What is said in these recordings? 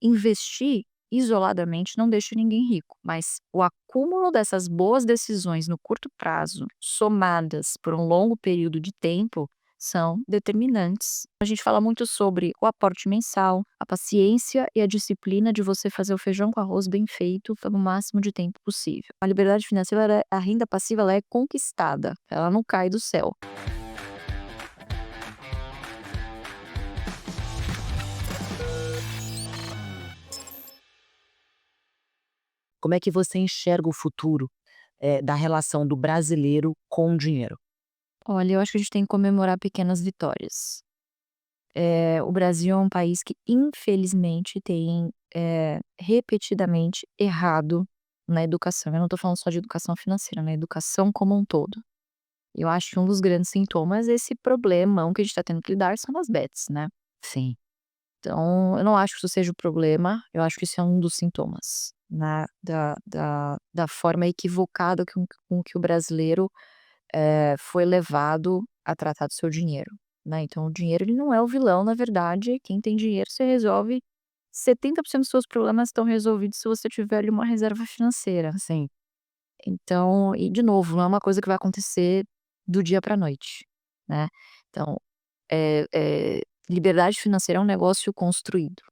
investir isoladamente não deixa ninguém rico, mas o acúmulo dessas boas decisões no curto prazo, somadas por um longo período de tempo, são determinantes. A gente fala muito sobre o aporte mensal, a paciência e a disciplina de você fazer o feijão com arroz bem feito pelo máximo de tempo possível. A liberdade financeira, a renda passiva, ela é conquistada, ela não cai do céu. Como é que você enxerga o futuro, da relação do brasileiro com o dinheiro? Olha, eu acho que a gente tem que comemorar pequenas vitórias. O Brasil é um país que infelizmente tem, repetidamente errado na educação. Eu não tô falando só de educação financeira, na educação como um todo. Eu acho que um dos grandes sintomas é esse problemão que a gente tá tendo que lidar são as bets, né. Sim, Então, eu não acho que isso seja o problema, eu acho que isso é um dos sintomas, né, da forma equivocada com que o brasileiro, foi levado a tratar do seu dinheiro, né. Então o dinheiro ele não é o vilão, na verdade, quem tem dinheiro você resolve 70% dos seus problemas estão resolvidos se você tiver ali uma reserva financeira. sim, Então e de novo, não é uma coisa que vai acontecer do dia para noite, né. Então, liberdade financeira é um negócio construído.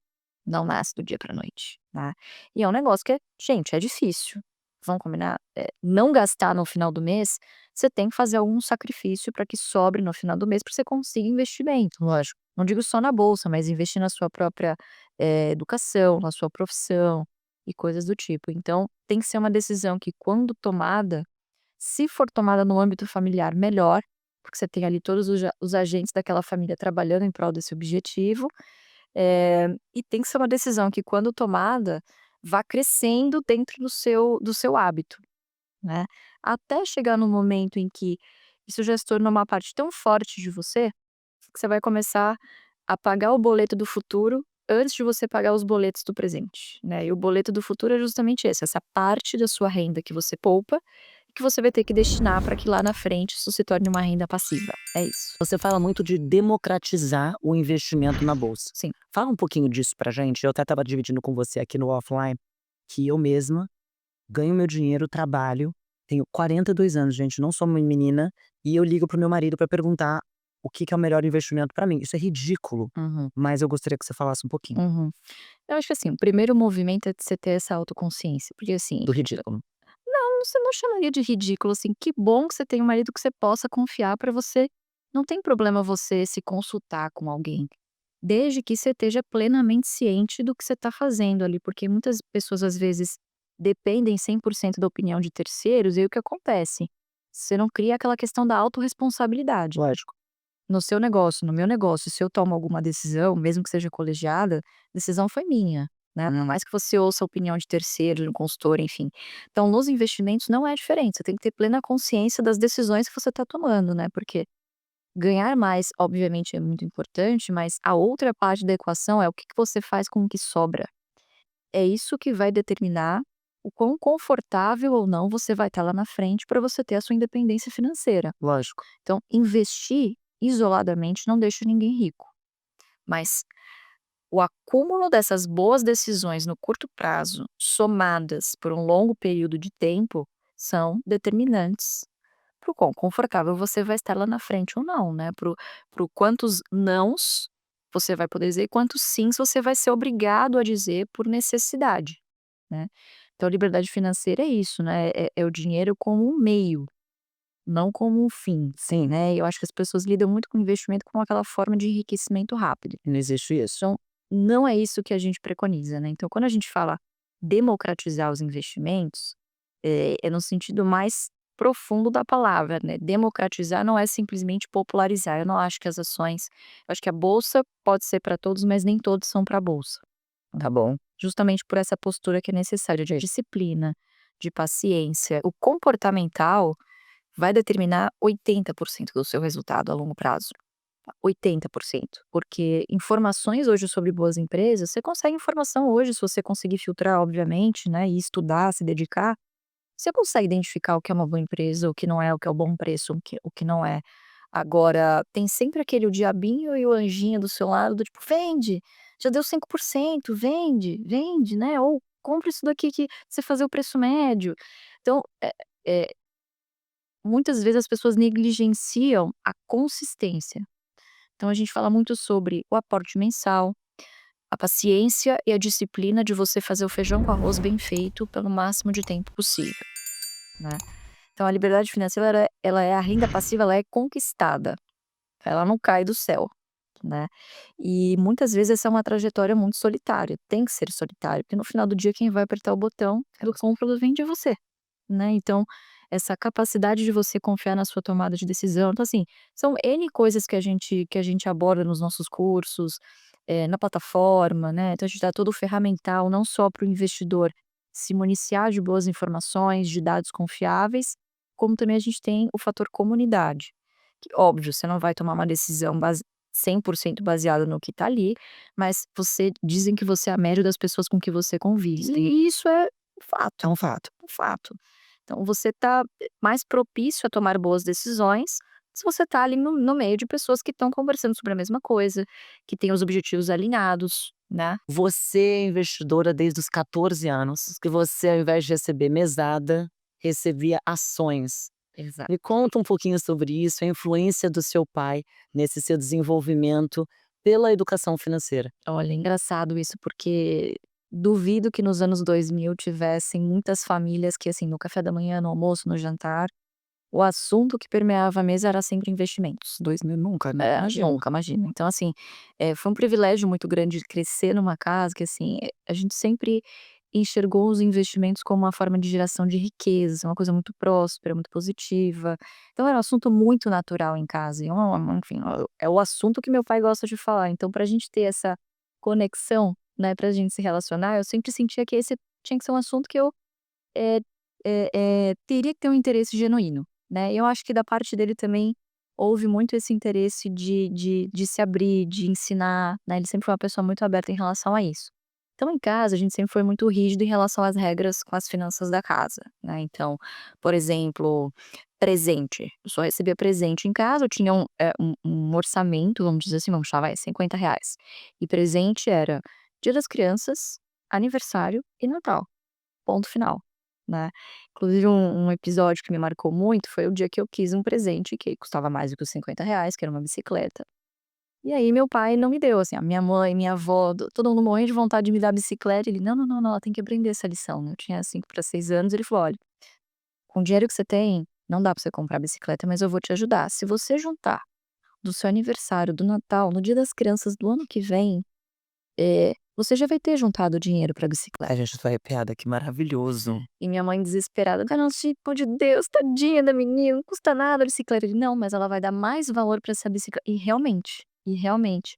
Não nasce do dia pra noite, né. E é um negócio que gente, é difícil, vamos combinar? Não gastar no final do mês, você tem que fazer algum sacrifício para que sobre no final do mês para você consiga investimento, lógico. Não digo só na bolsa, mas investir na sua própria, educação, na sua profissão e coisas do tipo. Então, tem que ser uma decisão que quando tomada, se for tomada no âmbito familiar, melhor, porque você tem ali todos os agentes daquela família trabalhando em prol desse objetivo, e tem que ser uma decisão que quando tomada, vá crescendo dentro do seu hábito, né. Até chegar no momento em que isso já se tornou uma parte tão forte de você, que você vai começar a pagar o boleto do futuro antes de você pagar os boletos do presente, né. E o boleto do futuro é justamente esse, essa parte da sua renda que você poupa, que você vai ter que destinar para que lá na frente isso se torne uma renda passiva, é isso. você fala muito de democratizar o investimento na bolsa. Sim. Fala um pouquinho disso pra gente, eu até estava dividindo com você aqui no offline, que eu mesma ganho meu dinheiro, trabalho, tenho 42 anos, gente, não sou uma menina, e eu ligo para o meu marido para perguntar o que que é o melhor investimento para mim. Isso é ridículo, Uhum, mas eu gostaria que você falasse um pouquinho uhum. Eu acho que assim, o primeiro movimento é de você ter essa autoconsciência, porque assim, do ridículo. não, você não chamaria de ridículo, assim, que bom que você tem um marido que você possa confiar para você não tem problema você se consultar com alguém, desde que você esteja plenamente ciente do que você está fazendo ali, porque muitas pessoas às vezes dependem 100% da opinião de terceiros e aí o que acontece? Você não cria aquela questão da autorresponsabilidade. Lógico. No seu negócio, no meu negócio, se eu tomo alguma decisão, mesmo que seja colegiada, a decisão foi minha, né, não mais que você ouça a opinião de terceiro, de um consultor, enfim. Então, nos investimentos não é diferente, você tem que ter plena consciência das decisões que você está tomando, né, porque ganhar mais, obviamente, é muito importante, mas a outra parte da equação é o que que você faz com o que sobra. É isso que vai determinar o quão confortável ou não você vai estar lá na frente para você ter a sua independência financeira. Lógico. Então, investir isoladamente não deixa ninguém rico, mas o acúmulo dessas boas decisões no curto prazo, somadas por um longo período de tempo, são determinantes para o quão confortável você vai estar lá na frente ou não, né? Para o quantos nãos você vai poder dizer e quantos sims você vai ser obrigado a dizer por necessidade, né? Então, liberdade financeira é isso, né? É o dinheiro como um meio, não como um fim, Sim, né, eu acho que as pessoas lidam muito com investimento como aquela forma de enriquecimento rápido. não existe isso. Então, não é isso que a gente preconiza, né, então quando a gente fala democratizar os investimentos, é no sentido mais profundo da palavra, né, democratizar não é simplesmente popularizar, eu não acho que as ações eu acho que a bolsa pode ser para todos, mas nem todos são para a bolsa, Tá bom. justamente por essa postura que é necessária de disciplina, de paciência. O comportamental vai determinar 80% do seu resultado a longo prazo. 80%, porque informações hoje sobre boas empresas, você consegue informação hoje, se você conseguir filtrar, obviamente, né, e estudar, se dedicar, você consegue identificar o que é uma boa empresa, o que não é, o que é o bom preço, o que não é. Agora, tem sempre aquele o diabinho e o anjinho do seu lado do tipo: "Vende, já deu 5%, vende, vende, né, ou compra isso daqui que você fazer o preço médio". Então, eh, muitas vezes as pessoas negligenciam a consistência. Então a gente fala muito sobre o aporte mensal, a paciência e a disciplina de você fazer o feijão com arroz bem feito pelo máximo de tempo possível, né. Então a liberdade financeira ela é a renda passiva, ela é conquistada, ela não cai do céu, né. E muitas vezes essa é uma trajetória muito solitária, tem que ser solitária, porque no final do dia quem vai apertar o botão do compra ou vende é você. Né, então, essa capacidade de você confiar na sua tomada de decisão, então assim, são N coisas que a gente aborda nos nossos cursos, na plataforma, né, então a gente dá todo o ferramental não só para o investidor se municiar de boas informações, de dados confiáveis, como também a gente tem o fator comunidade, que óbvio, você não vai tomar uma decisão 100% baseada no que está ali, mas dizem que você é a média das pessoas com que você convive, e isso é um É fato, um fato. um fato. Então você está mais propício a tomar boas decisões, se você está ali no meio de pessoas que estão conversando sobre a mesma coisa, que têm os objetivos alinhados, né. Você é investidora desde os 14 anos, que você ao invés de receber mesada, recebia ações. Me Exato. conta um pouquinho sobre isso, a influência do seu pai nesse seu desenvolvimento pela educação financeira. Olha, é engraçado isso, porque duvido que nos anos 2000 tivessem muitas famílias que, assim, no café da manhã, no almoço, no jantar, o assunto que permeava a mesa era sempre investimentos. 2000 nunca, né, imagina. Nunca, imagina. Então, assim, foi um privilégio muito grande crescer numa casa que, assim, a gente sempre enxergou os investimentos como uma forma de geração de riqueza, uma coisa muito próspera, muito positiva. Então era um assunto muito natural em casa e enfim, é o assunto que meu pai gosta de falar. Então pra gente ter essa conexão, né, pra gente se relacionar, eu sempre sentia que esse tinha que ser um assunto que eu, eh teria que ter um interesse genuíno, né. Eu acho que da parte dele também houve muito esse interesse de se abrir, de ensinar, né, ele sempre foi uma pessoa muito aberta em relação a isso. Então em casa a gente sempre foi muito rígido em relação às regras com as finanças da casa, né, então, por exemplo, presente, eu só recebia presente em casa, eu tinha um orçamento, vamos dizer assim, vamos chamar, vai, R$ 50, e presente era Dia das Crianças, aniversário e Natal. Ponto final, né. Inclusive um episódio que me marcou muito foi o dia que eu quis um presente que custava mais do que os R$ 50, que era uma bicicleta. E aí meu pai não me deu, assim, a minha mãe, minha avó, todo mundo morrendo de vontade de me dar a bicicleta, ele: "Não, não, não, não, ela tem que aprender essa lição", né. Eu tinha 5 para 6 anos, ele falou: "Olha, com o dinheiro que você tem, não dá pra você comprar bicicleta, mas eu vou te ajudar. Se você juntar do seu aniversário, do Natal, no Dia das Crianças do ano que vem, você já vai ter juntado dinheiro pra bicicleta". A gente, tô arrepiada, que maravilhoso. E minha mãe desesperada: "Carolzito, pelo de Deus, tadinha da menina, não custa nada a bicicleta". Ele: "Não, mas ela vai dar mais valor pra essa bicicleta". E realmente,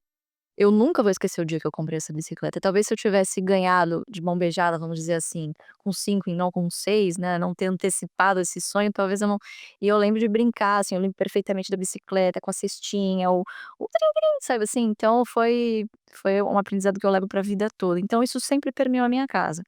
eu nunca vou esquecer o dia que eu comprei essa bicicleta. Talvez se eu tivesse ganhado de mão beijada, vamos dizer assim, com 5 e não com 6, né, não ter antecipado esse sonho, talvez eu não. E eu lembro de brincar, assim, eu lembro perfeitamente da bicicleta com a cestinha, o trim-trim, sabe assim? Então foi um aprendizado que eu levo pra vida toda. Então isso sempre permeou a minha casa.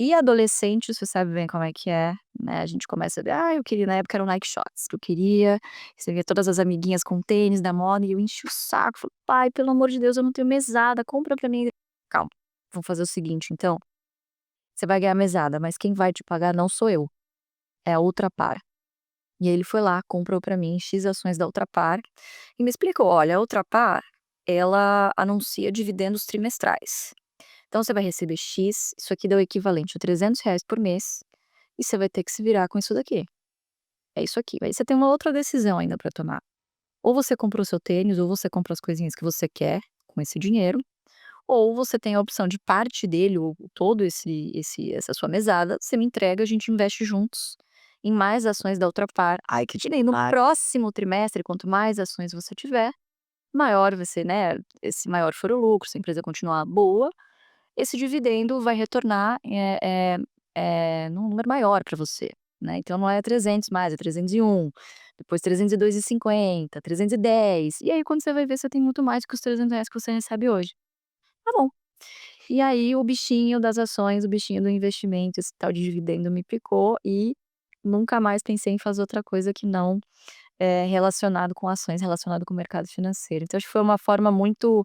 E adolescente, você sabe bem como é que é, né, a gente começa a ver: "Ah, eu queria", na época era o Nike Shox que eu queria, você via todas as amiguinhas com tênis da moda e eu enchi o saco, falei: "Pai, pelo amor de Deus, eu não tenho mesada, compra pra mim". "Calma, vamos fazer o seguinte então, você vai ganhar mesada, mas quem vai te pagar não sou eu, é a Ultrapar". E aí ele foi lá, comprou pra mim X ações da Ultrapar e me explicou: "Olha, a Ultrapar, ela anuncia dividendos trimestrais. Então você vai receber X, isso aqui dá o equivalente a R$ 300 por mês, e você vai ter que se virar com isso daqui. É isso aqui. Aí você tem uma outra decisão ainda pra tomar. Ou você compra o seu tênis, ou você compra as coisinhas que você quer com esse dinheiro, ou você tem a opção de parte dele, ou todo essa sua mesada, você me entrega, a gente investe juntos em mais ações da Ultrapar. Ai, que Que nem no demais. próximo trimestre, quanto mais ações você tiver, maior vai ser, né, esse maior for o lucro, se a empresa continuar boa, esse dividendo vai retornar, num número maior para você, né, então não é 300 mais, é 301, depois 302,50, 310, e aí quando você vai ver você tem muito mais que os R$ 300 que você recebe hoje. Tá bom. E aí o bichinho das ações, o bichinho do investimento, esse tal de dividendo me picou e nunca mais pensei em fazer outra coisa que não, relacionado com ações, relacionado com o mercado financeiro. Então acho que foi uma forma muito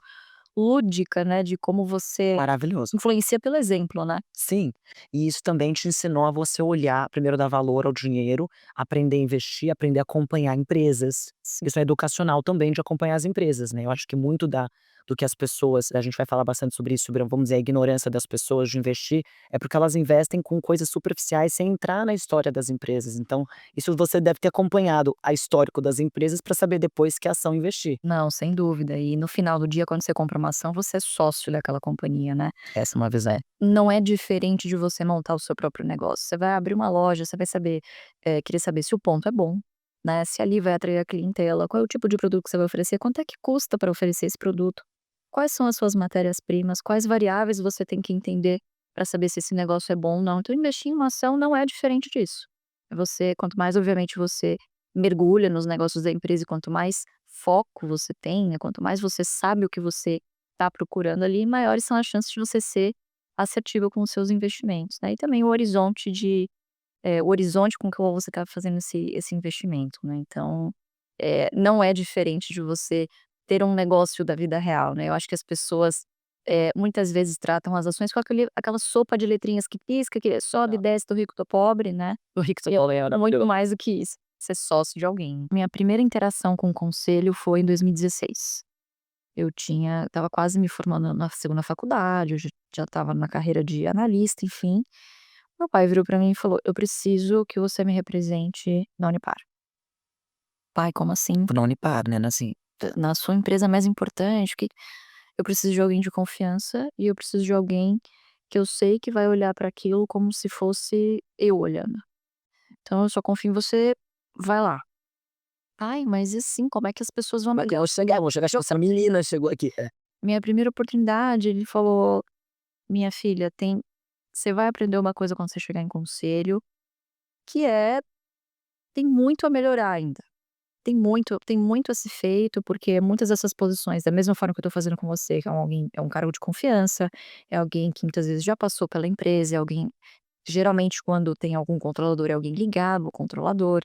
lúdica, né, de como você Maravilhoso. influencia pelo exemplo, né. Sim, e isso também te ensinou a você olhar, primeiro dar valor ao dinheiro, aprender a investir, aprender a acompanhar empresas. Sim. Isso é educacional também de acompanhar as empresas, né. Eu acho que muito do que as pessoas a gente vai falar bastante sobre isso, sobre, vamos dizer, a ignorância das pessoas de investir, é porque elas investem com coisas superficiais sem entrar na história das empresas. Então, isso você deve ter acompanhado a histórico das empresas para saber depois que ação investir. Não, sem dúvida. E no final do dia, quando você compra uma ação, você é sócio daquela companhia, né. Essa é uma visão. Não é diferente de você montar o seu próprio negócio. Você vai abrir uma loja, você vai saber, querer saber se o ponto é bom, né, se ali vai atrair a clientela, qual é o tipo de produto que você vai oferecer, quanto é que custa para oferecer esse produto, quais são as suas matérias-primas, quais variáveis você tem que entender para saber se esse negócio é bom ou não. Então investir em uma ação não é diferente disso. Você quanto mais, obviamente, você mergulha nos negócios da empresa e quanto mais foco você tem, né, quanto mais você sabe o que você está procurando ali, maiores são as chances de você ser assertivo com os seus investimentos, né. E também o horizonte com que você está fazendo esse investimento, né. Então, não é diferente de você ter um negócio da vida real, né. Eu acho que as pessoas, muitas vezes tratam as ações com aquela sopa de letrinhas que pisca, que sobe e Tá. desce, tô rico, tô pobre, né. O rico E é era muito mais do que isso, ser sócio de alguém. Minha primeira interação com o conselho foi em 2016. Eu estava quase me formando na segunda faculdade, eu já estava na carreira de analista, enfim. Meu pai virou pra mim e falou: "Eu preciso que você me represente na Unipar". "Pai, como assim? na Unipar, né, assim. Na sua empresa mais importante, o que". "Eu preciso de alguém de confiança e eu preciso de alguém que eu sei que vai olhar pra aquilo como se fosse eu olhando. Então eu só confio em você, vai lá". "Ai, mas e assim, como é que as pessoas vão me". Vou chegar, essa menina chegou aqui. É. Minha primeira oportunidade, ele falou: "Minha filha, você vai aprender uma coisa quando você chegar em conselho, que é tem muito a melhorar ainda. Tem muito a ser feito, porque muitas dessas posições, da mesma forma que eu tô fazendo com você, que é um cargo de confiança, é alguém que muitas vezes já passou pela empresa, é alguém geralmente quando tem algum controlador, é alguém ligado ao controlador.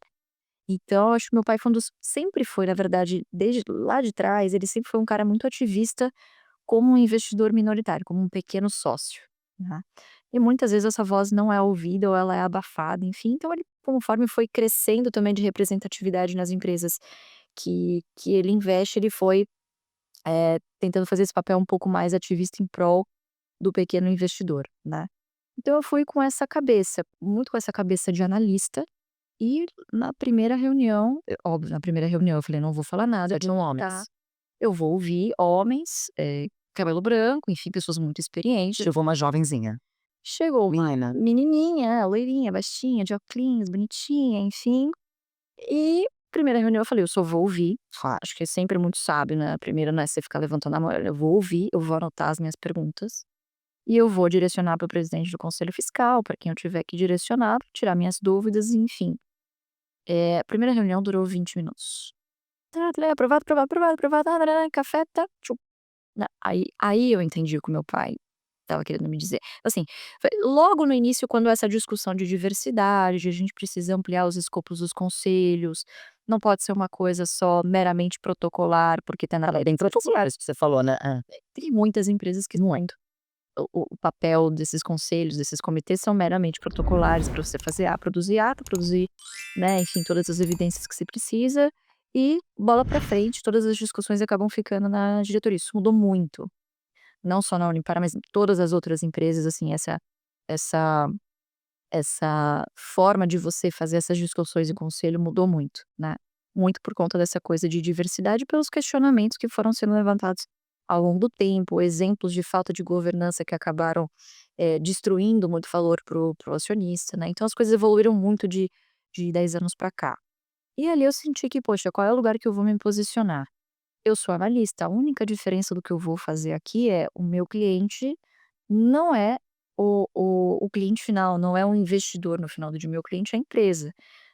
Então, acho que meu pai foi um dos sempre foi, na verdade, desde lá de trás, ele sempre foi um cara muito ativista como um investidor minoritário, como um pequeno sócio, né. E muitas vezes essa voz não é ouvida ou ela é abafada, enfim, então ele, conforme foi crescendo também de representatividade nas empresas que ele investe, ele foi, tentando fazer esse papel um pouco mais ativista em prol do pequeno investidor, né. Então eu fui com essa cabeça, muito com essa cabeça de analista, e na primeira reunião, óbvio, na primeira reunião eu falei: "Não vou falar nada, Já vou tinham escutar". homens. Eu vou ouvir homens, cabelo branco, enfim, pessoas muito experientes. Chegou uma jovenzinha. Chegou uma Menina. menininha, loirinha, baixinha, de óculinhos, bonitinha, enfim. E primeira reunião eu falei: "Eu só vou ouvir", Claro. acho que é sempre muito sábio, né, a primeira não é você ficar levantando a mão, eu vou ouvir, eu vou anotar as minhas perguntas, e eu vou direcionar para o presidente do conselho fiscal, para quem eu tiver que direcionar, pra tirar minhas dúvidas, enfim. A primeira reunião durou 20 minutos. Tá, aprovado, aprovado, aprovado, aprovado, tarará, café, tá, tchum. Aí eu entendi o que o meu pai estava querendo me dizer. Assim, foi logo no início, quando essa discussão de diversidade, de a gente precisa ampliar os escopos dos conselhos, não pode ser uma coisa só meramente protocolar, porque tá na lei. Bem protocolar isso que você falou, né. Tem muitas empresas que não entram. O papel desses conselhos, desses comitês são meramente protocolares para você fazer produzir ata, produzir, né, enfim, todas as evidências que se precisa e bola para frente, todas as discussões acabam ficando na diretoria. Isso mudou muito. Não só na Unipar, mas em todas as outras empresas, assim, essa essa forma de você fazer essas discussões em conselho mudou muito, né. Muito por conta dessa coisa de diversidade, pelos questionamentos que foram sendo levantados ao longo do tempo, exemplos de falta de governança que acabaram, destruindo muito valor pro acionista, né. Então as coisas evoluíram muito de 10 anos para cá. E ali eu senti que: "Poxa, qual é o lugar que eu vou me posicionar?". Eu sou analista, a única diferença do que eu vou fazer aqui é o meu cliente não é o cliente final, não é um investidor no final do dia, meu cliente é a empresa.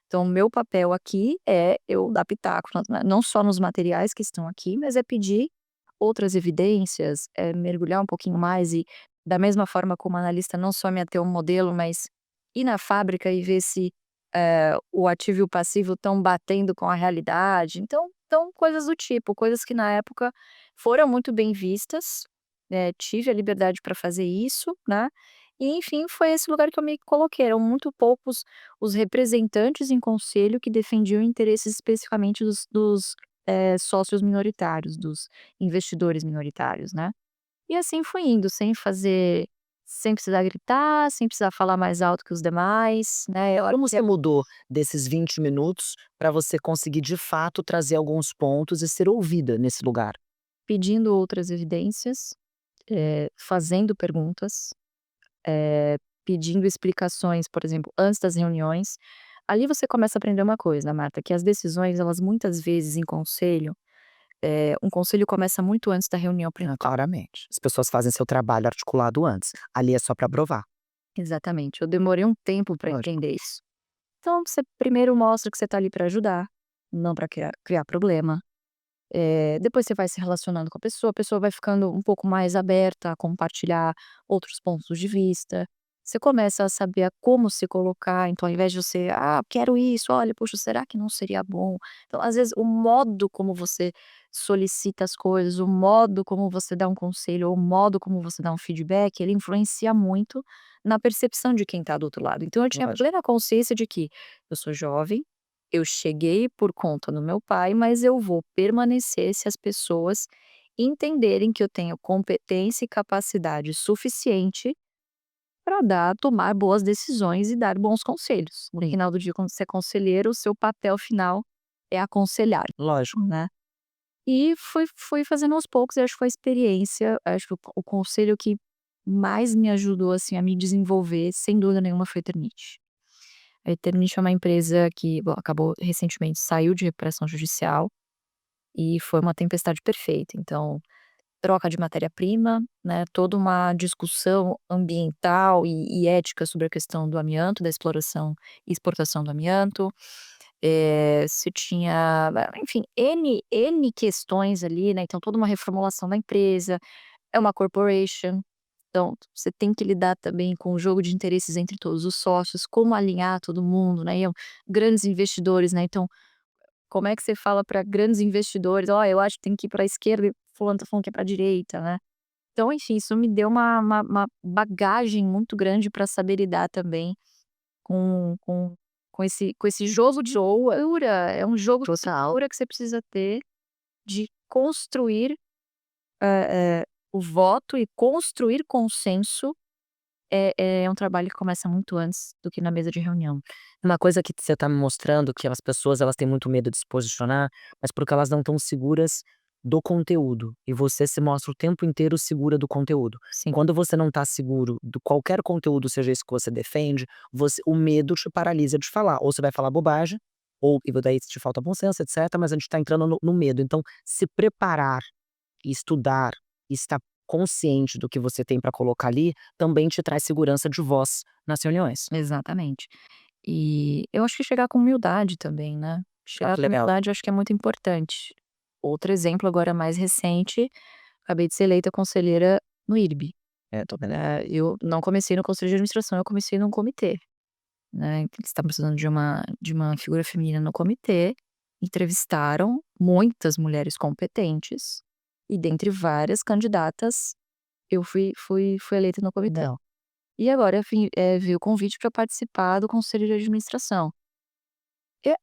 Então o meu papel aqui é eu dar pitaco não só nos materiais que estão aqui, mas é pedir outras evidências, mergulhar um pouquinho mais e, da mesma forma como analista, não só me ater a um modelo, mas ir na fábrica e ver se o ativo e o passivo estão batendo com a realidade, então coisas do tipo, coisas que na época foram muito bem vistas, tive a liberdade para fazer isso, né, e enfim, foi esse lugar que eu me coloquei, eram muito poucos os representantes em conselho que defendiam interesses especificamente dos sócios minoritários, dos investidores minoritários, né. E assim fui indo, sem precisar gritar, sem precisar falar mais alto que os demais, né, eu Como até você mudou desses 20 minutos para você conseguir de fato trazer alguns pontos e ser ouvida nesse lugar? pedindo outras evidências, fazendo perguntas, pedindo explicações, por exemplo, antes das reuniões. Ali você começa a aprender uma coisa, Marta, que as decisões, elas muitas vezes em conselho, um conselho começa muito antes da reunião Ah, principal. claramente. As pessoas fazem seu trabalho articulado antes. Ali é só para provar. Exatamente, eu demorei um tempo para Lógico. entender isso. Então você primeiro mostra que você está ali para ajudar, não para criar problema. Depois você vai se relacionando com a pessoa vai ficando um pouco mais aberta a compartilhar outros pontos de vista. Você começa a saber a como se colocar, então ao invés de você: "Ah, quero isso, olha, puxa, será que não seria bom?". Então, às vezes, o modo como você solicita as coisas, o modo como você dá um conselho ou o modo como você dá um feedback, ele influencia muito na percepção de quem está do outro lado. Então eu tinha Lógico. plena consciência de que eu sou jovem, eu cheguei por conta do meu pai, mas eu vou permanecer se as pessoas entenderem que eu tenho competência e capacidade suficiente para tomar boas decisões e dar bons conselhos. No Sim. final do dia, quando você é conselheiro, o seu papel final é aconselhar, Lógico. né. E fui fazendo aos poucos, e acho que foi a experiência, acho que o conselho que mais me ajudou, assim, a me desenvolver, sem dúvida nenhuma, foi a Eternit. A Eternit é uma empresa que, bom, acabou recentemente, saiu de recuperação judicial e foi uma tempestade perfeita. Então, troca de matéria-prima, né, toda uma discussão ambiental e ética sobre a questão do amianto, da exploração e exportação do amianto. Se tinha, enfim, N questões ali, né, então toda uma reformulação da empresa, é uma corporation, então você tem que lidar também com o jogo de interesses entre todos os sócios, como alinhar todo mundo, né, grandes investidores, né, então como é que você fala para grandes investidores: "Ó, eu acho que tem que ir pra esquerda e fulano tá falando que é pra direita", né. Então, enfim, isso me deu uma bagagem muito grande para saber lidar também com esse jogo de cintura, é um jogo de Total. cintura que você precisa ter de construir, o voto e construir consenso, é um trabalho que começa muito antes do que na mesa de reunião. Uma coisa que você tá me mostrando que as pessoas elas têm muito medo de se posicionar, mas porque elas não estão seguras do conteúdo, e você se mostra o tempo inteiro segura do conteúdo. Sim, Quando você não tá seguro do qualquer conteúdo, seja isso que você defende, o medo te paralisa de falar, ou você vai falar bobagem, ou e daí te falta bom senso, etcétera, mas a gente tá entrando no medo. Então, se preparar e estudar, e estar consciente do que você tem para colocar ali, também te traz segurança de voz nas reuniões. exatamente. E eu acho que chegar com humildade também, né. Ah, Chegar que com legal. humildade eu acho que é muito importante. Outro exemplo agora mais recente, acabei de ser eleita conselheira no IRB. Tô vendo. Eu não comecei no conselho de administração, eu comecei num comitê, né, eles estavam precisando de uma figura feminina no comitê, entrevistaram muitas mulheres competentes, e dentre várias candidatas, eu fui eleita no comitê. Não. E agora, enfim, veio o convite para participar do conselho de administração.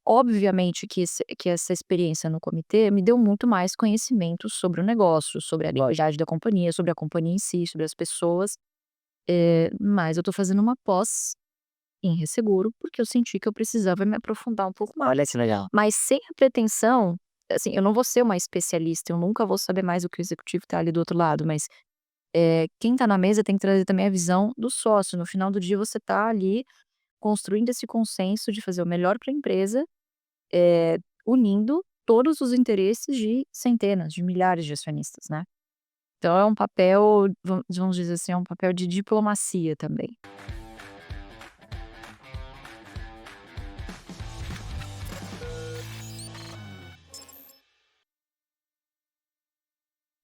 Obviamente que essa experiência no comitê me deu muito mais conhecimento sobre o negócio, sobre a Lógico. atividade da companhia, sobre a companhia em si, sobre as pessoas, mas eu tô fazendo uma pós em resseguro, porque eu senti que eu precisava me aprofundar um pouco mais. Olha que legal. Mas sem a pretensão, assim, eu não vou ser uma especialista, eu nunca vou saber mais do que o executivo que tá ali do outro lado, mas, quem tá na mesa tem que trazer também a visão do sócio. No final do dia você tá ali construindo esse consenso de fazer o melhor para a empresa, unindo todos os interesses de centenas, de milhares de acionistas, né. Então é um papel, vamos dizer assim, é um papel de diplomacia também.